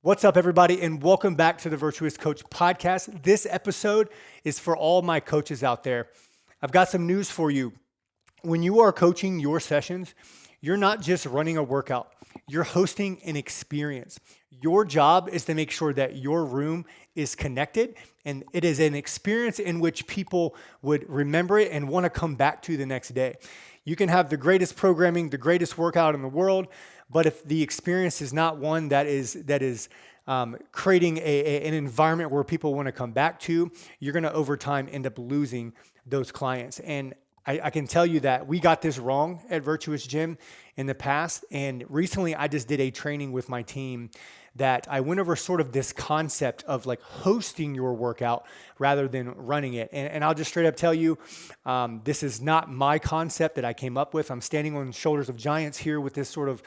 What's up, everybody, and welcome back to the Virtuous Coach podcast. This episode is for all my coaches out there. I've got some news for you. When you are coaching your sessions, you're not just running a workout, you're hosting an experience. Your job is to make sure that your room is connected and it is an experience in which people would remember it and want to come back to the next day. You can have the greatest programming, the greatest workout in the world, but if the experience is not one that is creating an environment where people want to come back to, you're going to over time end up losing those clients. And I can tell you that we got this wrong at Virtuous Gym in the past. And recently I just did a training with my team that I went over sort of this concept of like hosting your workout rather than running it. And I'll just straight up tell you, this is not my concept that I came up with. I'm standing on the shoulders of giants here with this sort of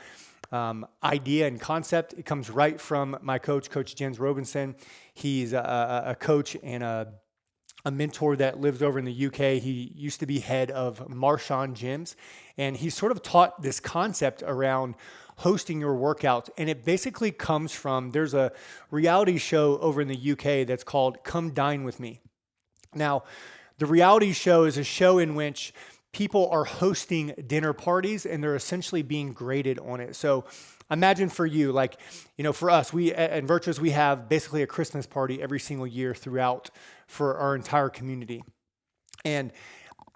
idea and concept. It comes right from my coach, Coach Jens Robinson. He's a coach and a mentor that lives over in the UK. He used to be head of Marchand Gyms, and he sort of taught this concept around hosting your workouts. And it basically comes from, there's a reality show over in the UK that's called Come Dine With Me. Now, the reality show is a show in which people are hosting dinner parties and they're essentially being graded on it. So imagine for you, like, for us, we at Virtuous, we have basically a Christmas party every single year throughout for our entire community. And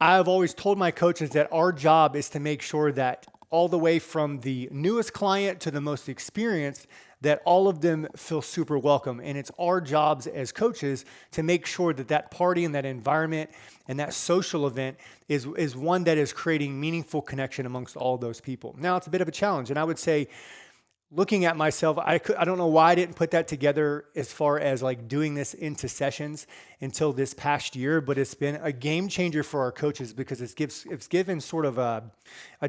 I've always told my coaches that our job is to make sure that all the way from the newest client to the most experienced, that all of them feel super welcome. And it's our jobs as coaches to make sure that that party and that environment and that social event is one that is creating meaningful connection amongst all those people. Now, it's a bit of a challenge. And I would say, looking at myself, I don't know why I didn't put that together as far as like doing this into sessions until this past year, but it's been a game changer for our coaches because it's given sort of a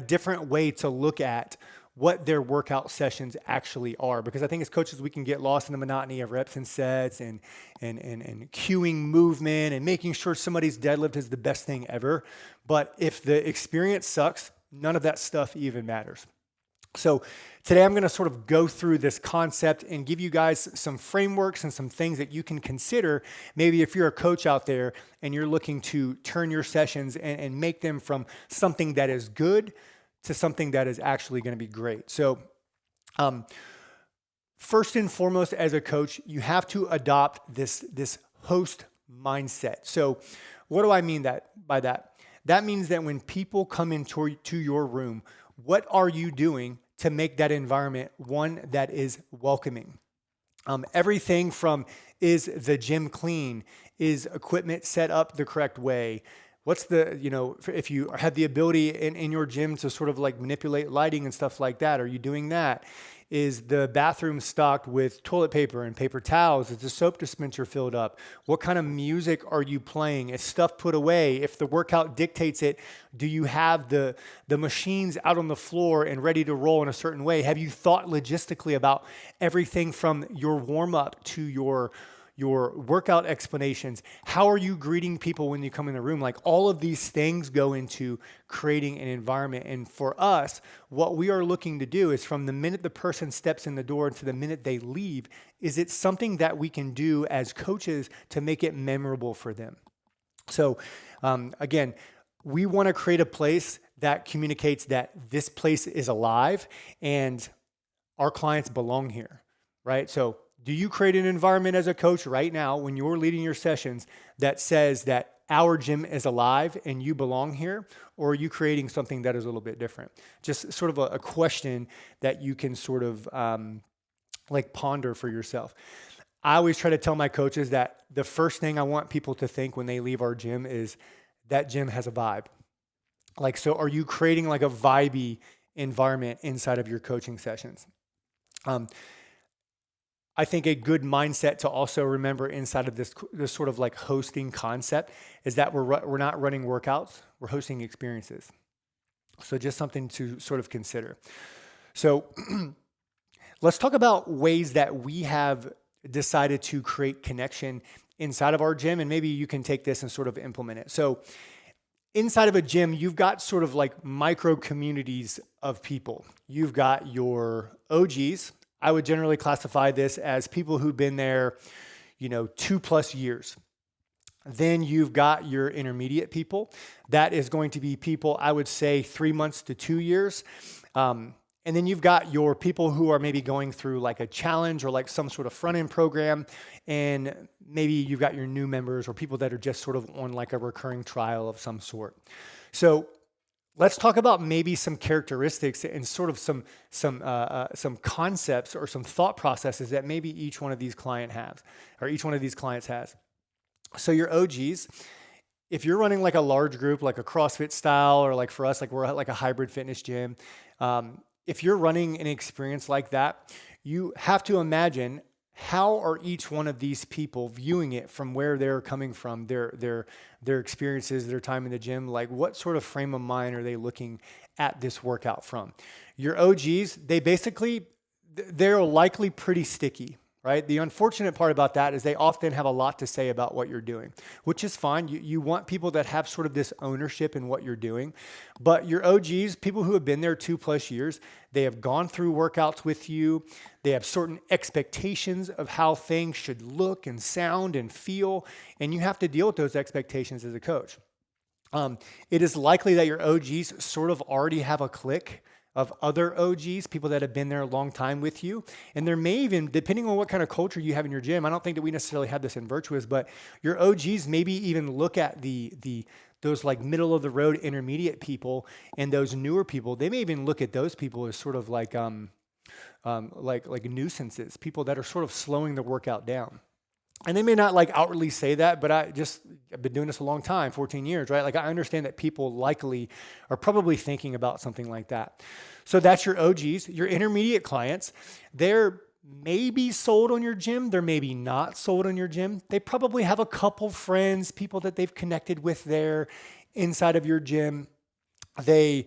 different way to look at what their workout sessions actually are. Because I think as coaches, we can get lost in the monotony of reps and sets and cueing movement and making sure somebody's deadlift is the best thing ever. But if the experience sucks, none of that stuff even matters. So today I'm going to sort of go through this concept and give you guys some frameworks and some things that you can consider. Maybe if you're a coach out there and you're looking to turn your sessions and make them from something that is good to something that is actually going to be great. So first and foremost, as a coach, you have to adopt this host mindset. So what do I mean by that? That means that when people come into your room, what are you doing to make that environment one that is welcoming? Everything from, is the gym clean? Is equipment set up the correct way? What's if you have the ability in your gym to sort of like manipulate lighting and stuff like that, are you doing that? Is the bathroom stocked with toilet paper and paper towels? Is the soap dispenser filled up? What kind of music are you playing? Is stuff put away? If the workout dictates it, do you have the machines out on the floor and ready to roll in a certain way? Have you thought logistically about everything from your warm-up to your workout explanations? How are you greeting people when you come in the room? Like, all of these things go into creating an environment. And for us, what we are looking to do is from the minute the person steps in the door to the minute they leave, is it something that we can do as coaches to make it memorable for them? So again, we want to create a place that communicates that this place is alive and our clients belong here, right? So do you create an environment as a coach right now when you're leading your sessions that says that our gym is alive and you belong here? Or are you creating something that is a little bit different? Just sort of a question that you can sort of ponder for yourself. I always try to tell my coaches that the first thing I want people to think when they leave our gym is that gym has a vibe. Like, so are you creating like a vibey environment inside of your coaching sessions? I think a good mindset to also remember inside of this sort of like hosting concept is that we're not running workouts, we're hosting experiences. So just something to sort of consider. So let's talk about ways that we have decided to create connection inside of our gym, and maybe you can take this and sort of implement it. So inside of a gym, you've got sort of like micro communities of people. You've got your OGs. I would generally classify this as people who've been there, 2+ years. Then you've got your intermediate people. That is going to be people, I would say, 3 months to 2 years. And then you've got your people who are maybe going through like a challenge or like some sort of front end program. And maybe you've got your new members or people that are just sort of on like a recurring trial of some sort. So let's talk about maybe some characteristics and sort of some concepts or some thought processes that maybe each one of these clients has. So your OGs, if you're running like a large group, like a CrossFit style, or like for us, like we're at like a hybrid fitness gym. If you're running an experience like that, you have to imagine how are each one of these people viewing it from where they're coming from, their experiences, their time in the gym, like what sort of frame of mind are they looking at this workout from? Your OGs, they're likely pretty sticky, right? The unfortunate part about that is they often have a lot to say about what you're doing, which is fine. You want people that have sort of this ownership in what you're doing. But your OGs, people who have been there 2+ years, they have gone through workouts with you. They have certain expectations of how things should look and sound and feel, and you have to deal with those expectations as a coach. It is likely that your OGs sort of already have a clique of other OGs, people that have been there a long time with you. And there may even, depending on what kind of culture you have in your gym, I don't think that we necessarily have this in Virtuous, but your OGs maybe even look at those like middle of the road intermediate people and those newer people. They may even look at those people as sort of like nuisances, people that are sort of slowing the workout down. And they may not like outwardly say that, but I've been doing this a long time, 14 years, right? Like I understand that people likely are probably thinking about something like that. So that's your OGs. Your intermediate clients, they're maybe sold on your gym. They're maybe not sold on your gym. They probably have a couple friends, people that they've connected with there inside of your gym. They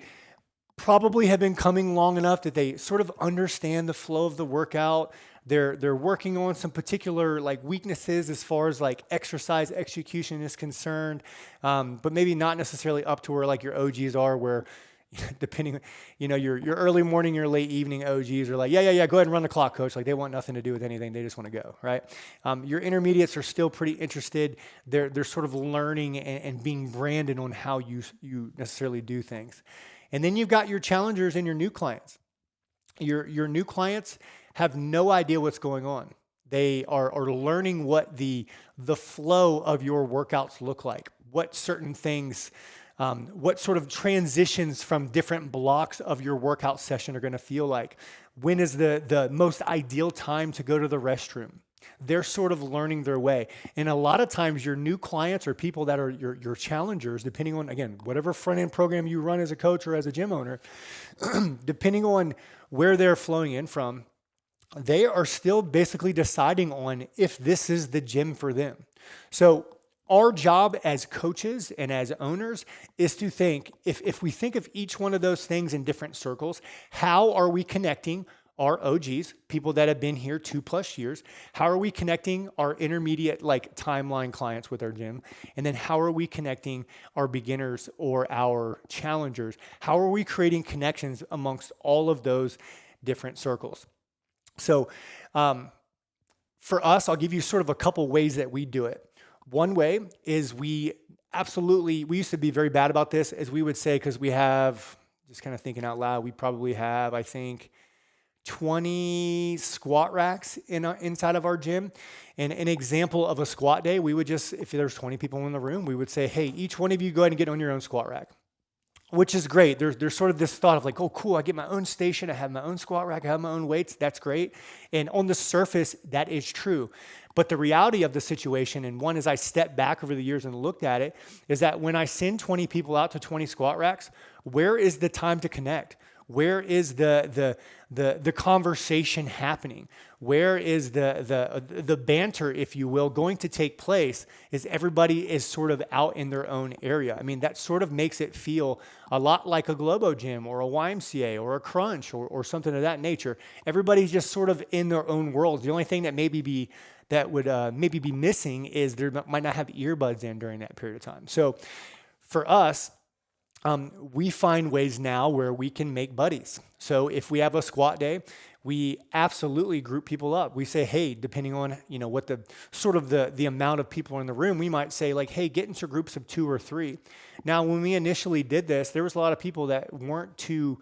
probably have been coming long enough that they sort of understand the flow of the workout. They're working on some particular like weaknesses as far as like exercise execution is concerned, but maybe not necessarily up to where like your OGs are, where depending, your early morning, your late evening OGs are like, yeah, go ahead and run the clock, coach. Like they want nothing to do with anything. They just want to go, right? Your intermediates are still pretty interested. They're sort of learning and being branded on how you necessarily do things. And then you've got your challengers and your new clients. Your new clients have no idea what's going on. They are learning what the flow of your workouts look like, what certain things, what sort of transitions from different blocks of your workout session are going to feel like. When is the most ideal time to go to the restroom? They're sort of learning their way. And a lot of times your new clients or people that are your challengers, depending on, again, whatever front end program you run as a coach or as a gym owner, depending on where they're flowing in from, they are still basically deciding on if this is the gym for them. So our job as coaches and as owners is to think, if we think of each one of those things in different circles, how are we connecting our OGs, people that have been here 2+ years? How are we connecting our intermediate like timeline clients with our gym? And then how are we connecting our beginners or our challengers? How are we creating connections amongst all of those different circles? So for us, I'll give you sort of a couple ways that we do it. One way is we used to be very bad about this, as we would say, because we have, just kind of thinking out loud, we probably have, I think, 20 squat racks inside of our gym. And an example of a squat day, we would just, if there's 20 people in the room, we would say, hey, each one of you go ahead and get on your own squat rack. Which is great. There's sort of this thought of like, oh, cool, I get my own station, I have my own squat rack, I have my own weights, that's great. And on the surface, that is true. But the reality of the situation, and one as I stepped back over the years and looked at it, is that when I send 20 people out to 20 squat racks, where is the time to connect? Where is the conversation happening? Where is the banter, if you will, going to take place? Is everybody is sort of out in their own area. I mean, that sort of makes it feel a lot like a Globo gym or a YMCA or a Crunch or something of that nature. Everybody's just sort of in their own world. The only thing that would maybe be missing is there might not have earbuds in during that period of time. So for us, we find ways now where we can make buddies. So if we have a squat day, we absolutely group people up. We say, hey, depending on, what the sort of the amount of people in the room, we might say like, hey, get into groups of 2 or 3. Now, when we initially did this, there was a lot of people that weren't too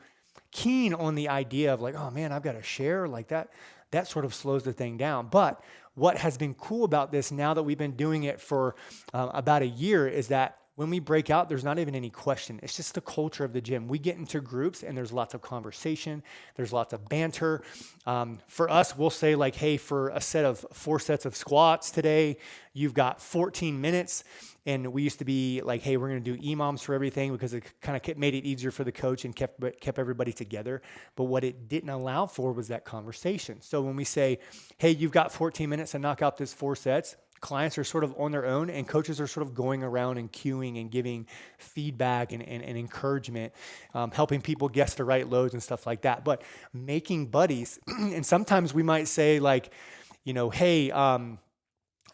keen on the idea of like, oh man, I've got to share like that. That sort of slows the thing down. But what has been cool about this now that we've been doing it for about a year is that when we break out, there's not even any question. It's just the culture of the gym. We get into groups and there's lots of conversation. There's lots of banter. For us, we'll say like, hey, for a set of 4 sets of squats today, you've got 14 minutes. And we used to be like, hey, we're going to do EMOMs for everything because it kind of made it easier for the coach and kept everybody together. But what it didn't allow for was that conversation. So when we say, hey, you've got 14 minutes to knock out this 4 sets, clients are sort of on their own and coaches are sort of going around and cueing and giving feedback and encouragement, helping people guess the right loads and stuff like that. But making buddies, and sometimes we might say like, hey,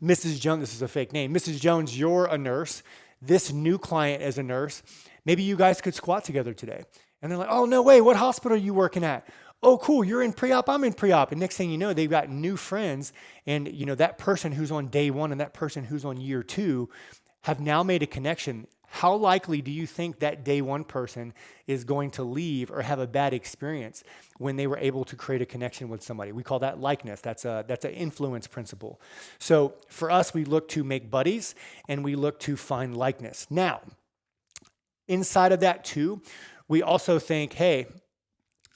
Mrs. Jones, this is a fake name. Mrs. Jones, you're a nurse. This new client is a nurse. Maybe you guys could squat together today. And they're like, oh, no way. What hospital are you working at? Oh, cool. You're in pre-op. I'm in pre-op. And next thing you know, they've got new friends. And, that person who's on day 1 and that person who's on year 2 have now made a connection. How likely do you think that day 1 person is going to leave or have a bad experience when they were able to create a connection with somebody? We call that likeness. That's an influence principle. So for us, we look to make buddies and we look to find likeness. Now, inside of that too, we also think, hey,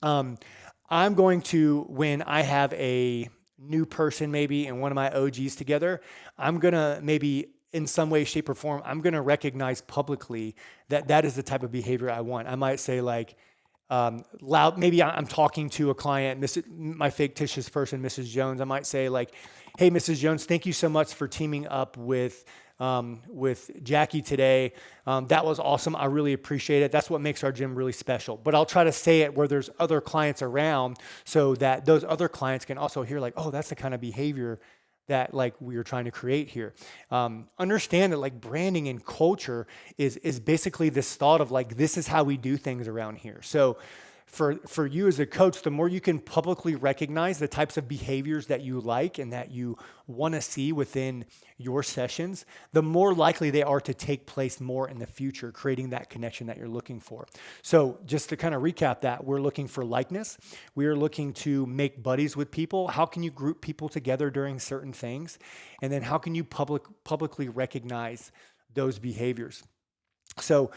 I'm going to, when I have a new person maybe and one of my OGs together, I'm going to maybe in some way, shape, or form, I'm going to recognize publicly that is the type of behavior I want. I might say like, loud, maybe I'm talking to a client, my fictitious person, Mrs. Jones. I might say like, hey, Mrs. Jones, thank you so much for teaming up with Jackie today. That was awesome. I really appreciate it. That's what makes our gym really special. But I'll try to say it where there's other clients around so that those other clients can also hear like, oh, that's the kind of behavior that like we are trying to create here. Understand that like branding and culture is basically this thought of like, this is how we do things around here. So for you as a coach, the more you can publicly recognize the types of behaviors that you like and that you want to see within your sessions, the more likely they are to take place more in the future, creating that connection that you're looking for. So just to kind of recap that, we're looking for likeness. We are looking to make buddies with people. How can you group people together during certain things? And then how can you publicly recognize those behaviors? So,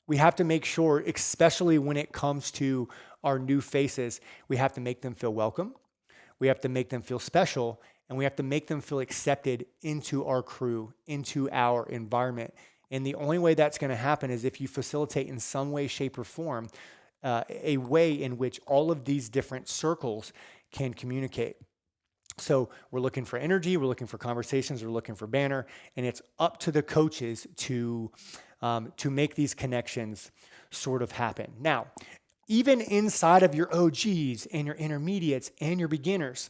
we have to make sure, especially when it comes to our new faces, we have to make them feel welcome. We have to make them feel special, and we have to make them feel accepted into our crew, into our environment. And the only way that's going to happen is if you facilitate in some way, shape, or form a way in which all of these different circles can communicate. So we're looking for energy, we're looking for conversations, we're looking for banner, and it's up to the coaches to make these connections sort of happen. Now, even inside of your OGs and your intermediates and your beginners,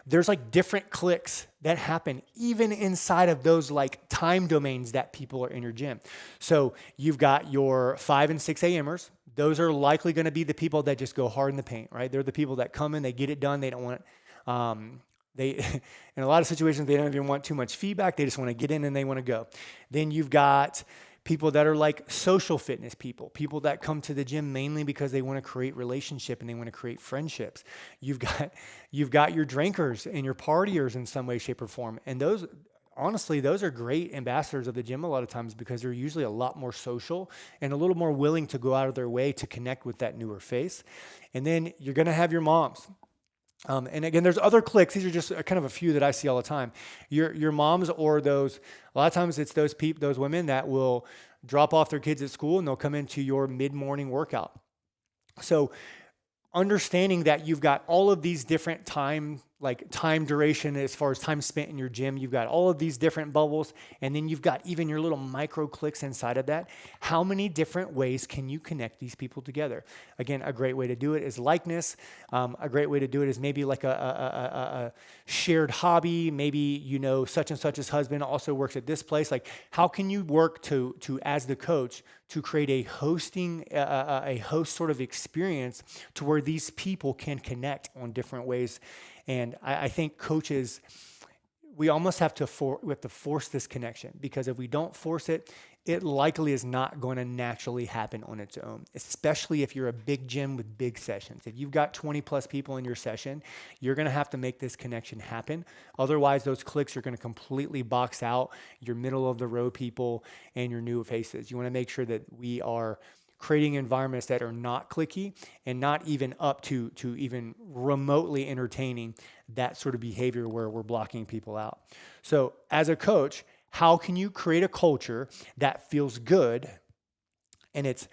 there's like different clicks that happen even inside of those like time domains that people are in your gym. So you've got your 5 and 6 a.m.ers. Those are likely going to be the people that just go hard in the paint, right? They're the people that come in, they get it done, they don't want in a lot of situations, they don't even want too much feedback. They just want to get in and they want to go. Then you've got people that are like social fitness people that come to the gym mainly because they want to create relationship and they want to create friendships. You've got your drinkers and your partiers in some way, shape, or form. And those, honestly, those are great ambassadors of the gym a lot of times because they're usually a lot more social and a little more willing to go out of their way to connect with that newer face. And then you're going to have your moms. And again, there's other clicks. These are just kind of a few that I see all the time. Your moms or those, a lot of times it's those women that will drop off their kids at school and they'll come into your mid-morning workout. So understanding that you've got all of these different time like time duration as far as time spent in your gym. You've got all of these different bubbles, and then you've got even your little micro clicks inside of that. How many different ways can you connect these people together? Again, a great way to do it is likeness. A great way to do it is maybe like a shared hobby. Maybe, you know, such and such's husband also works at this place. Like, how can you work to as the coach to create a host sort of experience to where these people can connect on different ways? And I think coaches, we almost have to force this connection, because if we don't force it, it likely is not going to naturally happen on its own, especially if you're a big gym with big sessions. If you've got 20 plus people in your session, you're going to have to make this connection happen. Otherwise, those clicks are going to completely box out your middle of the road people and your new faces. You want to make sure that we are creating environments that are not clicky and not even up to even remotely entertaining that sort of behavior where we're blocking people out. So as a coach, how can you create a culture that feels good, and it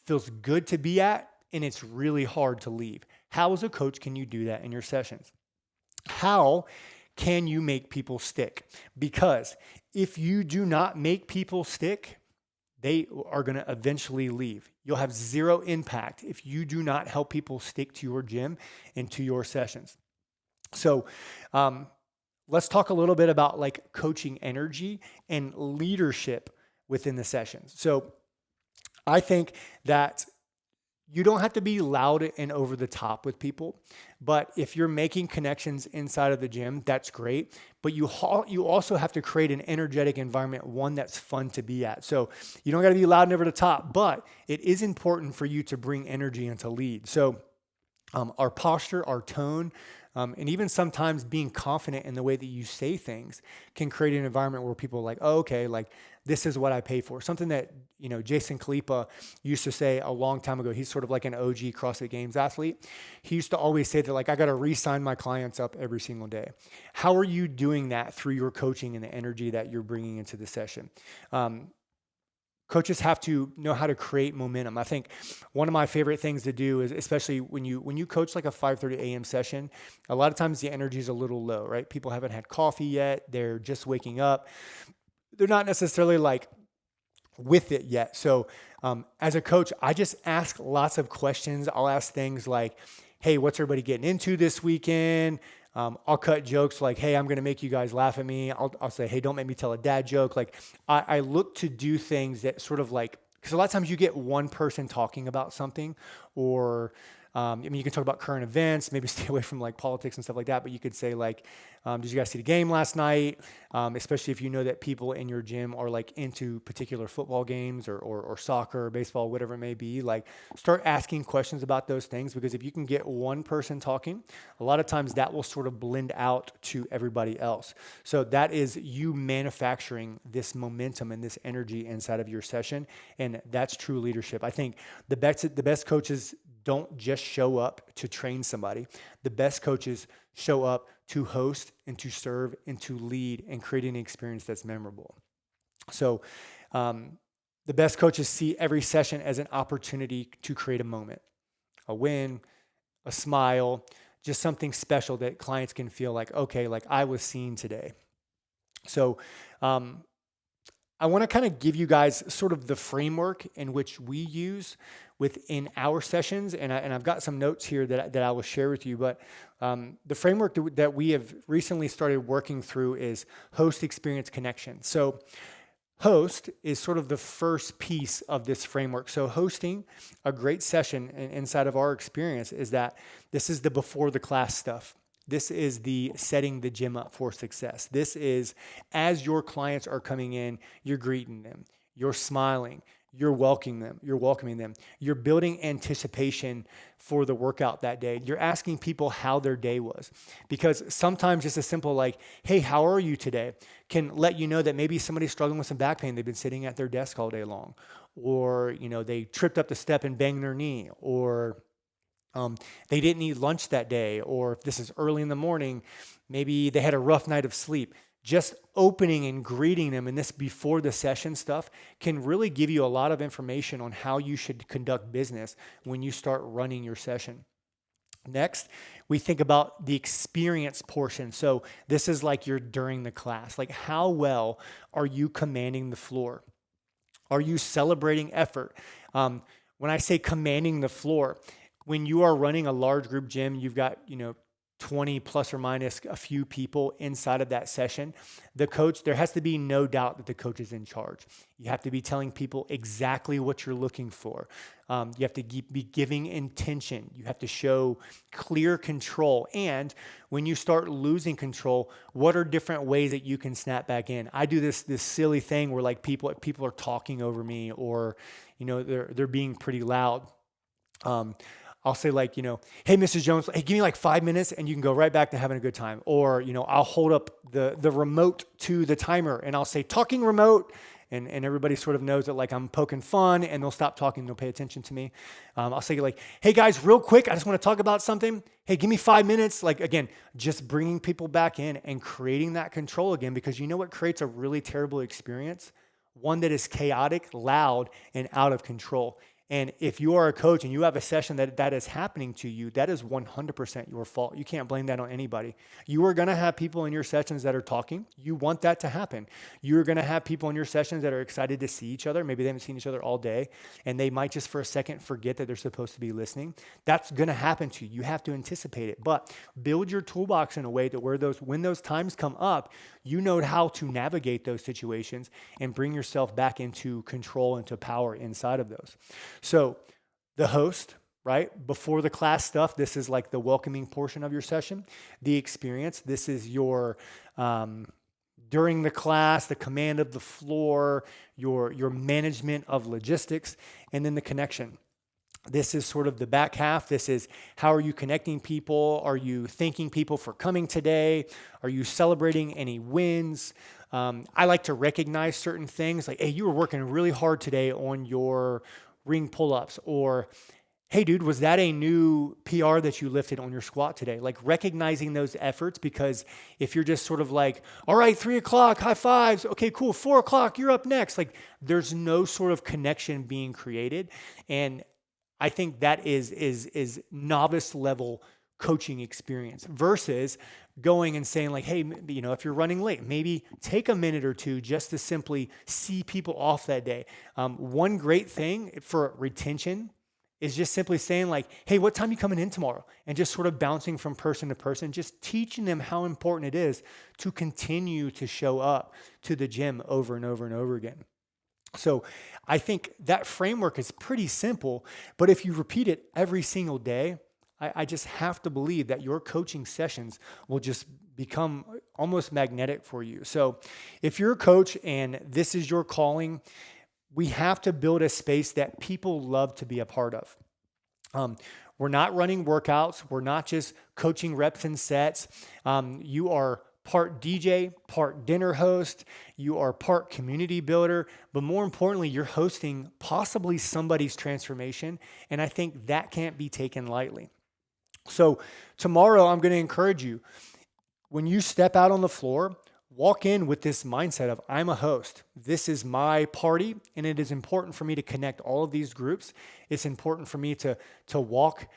feels good to be at, and it's really hard to leave? How as a coach can you do that in your sessions? How can you make people stick? Because if you do not make people stick, they are going to eventually leave. You'll have zero impact if you do not help people stick to your gym and to your sessions. So let's talk a little bit about like coaching energy and leadership within the sessions. So I think that you don't have to be loud and over the top with people, but if you're making connections inside of the gym, that's great. But you also have to create an energetic environment, one that's fun to be at. So you don't got to be loud and over the top, but it is important for you to bring energy and to lead. So our posture, our tone, and even sometimes being confident in the way that you say things can create an environment where people are like, oh, okay, like this is what I pay for. Something that, you know, Jason Kalipa used to say a long time ago. He's sort of like an OG CrossFit Games athlete. He used to always say that, like, I got to re-sign my clients up every single day. How are you doing that through your coaching and the energy that you're bringing into the session? Coaches have to know how to create momentum. I think one of my favorite things to do is, especially when you coach like a 5:30 a.m. session, a lot of times the energy is a little low, right? People haven't had coffee yet. They're just waking up. They're not necessarily like with it yet. So as a coach, I just ask lots of questions. I'll ask things like, hey, what's everybody getting into this weekend? I'll cut jokes like, hey, I'm going to make you guys laugh at me. I'll say, hey, don't make me tell a dad joke. Like I look to do things that sort of like, because a lot of times you get one person talking about something, or I mean, you can talk about current events, maybe stay away from like politics and stuff like that. But you could say like, did you guys see the game last night? Especially if you know that people in your gym are like into particular football games or soccer or baseball, whatever it may be. Like start asking questions about those things, because if you can get one person talking, a lot of times that will sort of blend out to everybody else. So that is you manufacturing this momentum and this energy inside of your session. And that's true leadership. I think the best coaches don't just show up to train somebody. The best coaches show up to host and to serve and to lead and create an experience that's memorable. So the best coaches see every session as an opportunity to create a moment, a win, a smile, just something special that clients can feel like, okay, like I was seen today. So I want to kind of give you guys sort of the framework in which we use within our sessions, and I've got some notes here that I will share with you, but the framework that we have recently started working through is host experience connection. So host is sort of the first piece of this framework. So hosting a great session inside of our experience is that this is the before the class stuff. This is the setting the gym up for success. This is as your clients are coming in, you're greeting them, you're smiling, you're welcoming them. You're building anticipation for the workout that day. You're asking people how their day was, because sometimes just a simple like, hey, how are you today, can let you know that maybe somebody's struggling with some back pain. They've been sitting at their desk all day long, or they tripped up the step and banged their knee, or they didn't eat lunch that day, or if this is early in the morning, maybe they had a rough night of sleep. Just opening and greeting them in this before the session stuff can really give you a lot of information on how you should conduct business when you start running your session. Next, we think about the experience portion. So this is like you're during the class. Like, how well are you commanding the floor? Are you celebrating effort? When I say commanding the floor, when you are running a large group gym, you've got, 20 plus or minus a few people inside of that session. The coach, there has to be no doubt that the coach is in charge. You have to be telling people exactly what you're looking for. You have to be giving intention. You have to show clear control. And when you start losing control, what are different ways that you can snap back in? I do this silly thing where like people are talking over me, or they're being pretty loud. I'll say like, hey, Mrs. Jones, hey, give me like 5 minutes and you can go right back to having a good time. Or, I'll hold up the remote to the timer and I'll say talking remote. And everybody sort of knows that like I'm poking fun, and they'll stop talking. They'll pay attention to me. I'll say like, hey guys, real quick, I just want to talk about something. Hey, give me 5 minutes. Like, again, just bringing people back in and creating that control again, because you know what creates a really terrible experience? One that is chaotic, loud, and out of control. And if you are a coach and you have a session that is happening to you, that is 100% your fault. You can't blame that on anybody. You are going to have people in your sessions that are talking. You want that to happen. You're going to have people in your sessions that are excited to see each other. Maybe they haven't seen each other all day, and they might just for a second forget that they're supposed to be listening. That's going to happen to you. You have to anticipate it. But build your toolbox in a way that when those times come up, you know how to navigate those situations and bring yourself back into control, into power inside of those. So the host, right? Before the class stuff, this is like the welcoming portion of your session. The experience, this is your during the class, the command of the floor, your management of logistics, and then the connection. This is sort of the back half. This is how are you connecting people? Are you thanking people for coming today? Are you celebrating any wins? I like to recognize certain things like, hey, you were working really hard today on your ring pull-ups, or hey dude, was that a new PR that you lifted on your squat today? Like recognizing those efforts, because if you're just sort of like, all right, 3:00, high fives. Okay, cool. 4:00, you're up next. Like there's no sort of connection being created. And I think that is novice level coaching experience versus going and saying like, hey, if you're running late, maybe take a minute or two just to simply see people off that day. One great thing for retention is just simply saying like, hey, what time are you coming in tomorrow? And just sort of bouncing from person to person, just teaching them how important it is to continue to show up to the gym over and over and over again. So I think that framework is pretty simple, but if you repeat it every single day, I just have to believe that your coaching sessions will just become almost magnetic for you. So if you're a coach and this is your calling, we have to build a space that people love to be a part of. We're not running workouts. We're not just coaching reps and sets. You are part DJ, part dinner host, you are part community builder, but more importantly, you're hosting possibly somebody's transformation. And I think that can't be taken lightly. So tomorrow, I'm going to encourage you, when you step out on the floor, walk in with this mindset of I'm a host. This is my party, and it is important for me to connect all of these groups. It's important for me to walk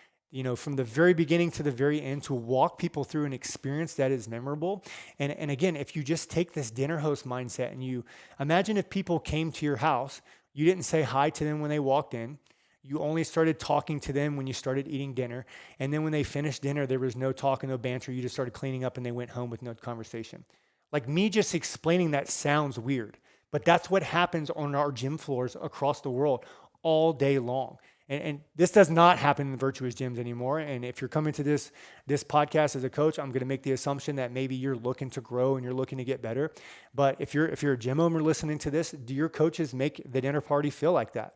from the very beginning to the very end, to walk people through an experience that is memorable. And again, if you just take this dinner host mindset and you imagine if people came to your house, you didn't say hi to them when they walked in. You only started talking to them when you started eating dinner. And then when they finished dinner, there was no talk and no banter. You just started cleaning up and they went home with no conversation. Like me just explaining that sounds weird, but that's what happens on our gym floors across the world all day long. And this does not happen in virtuous gyms anymore. And if you're coming to this podcast as a coach, I'm going to make the assumption that maybe you're looking to grow and you're looking to get better. But if you're a gym owner listening to this, do your coaches make the dinner party feel like that,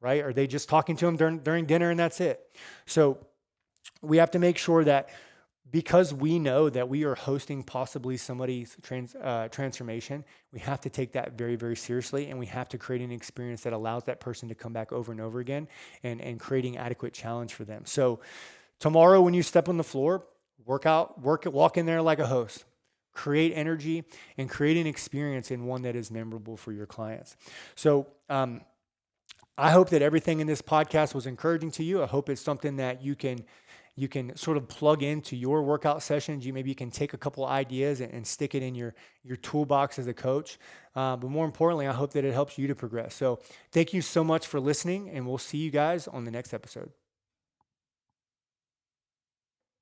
right? Are they just talking to them during dinner and that's it? So we have to make sure that because we know that we are hosting possibly somebody's transformation, we have to take that very, very seriously, and we have to create an experience that allows that person to come back over and over again and creating adequate challenge for them. So tomorrow when you step on the floor, walk in there like a host. Create energy and create an experience in one that is memorable for your clients. So I hope that everything in this podcast was encouraging to you. I hope it's something that you can you can sort of plug into your workout sessions. Maybe you can take a couple ideas and stick it in your toolbox as a coach. But more importantly, I hope that it helps you to progress. So thank you so much for listening, and we'll see you guys on the next episode.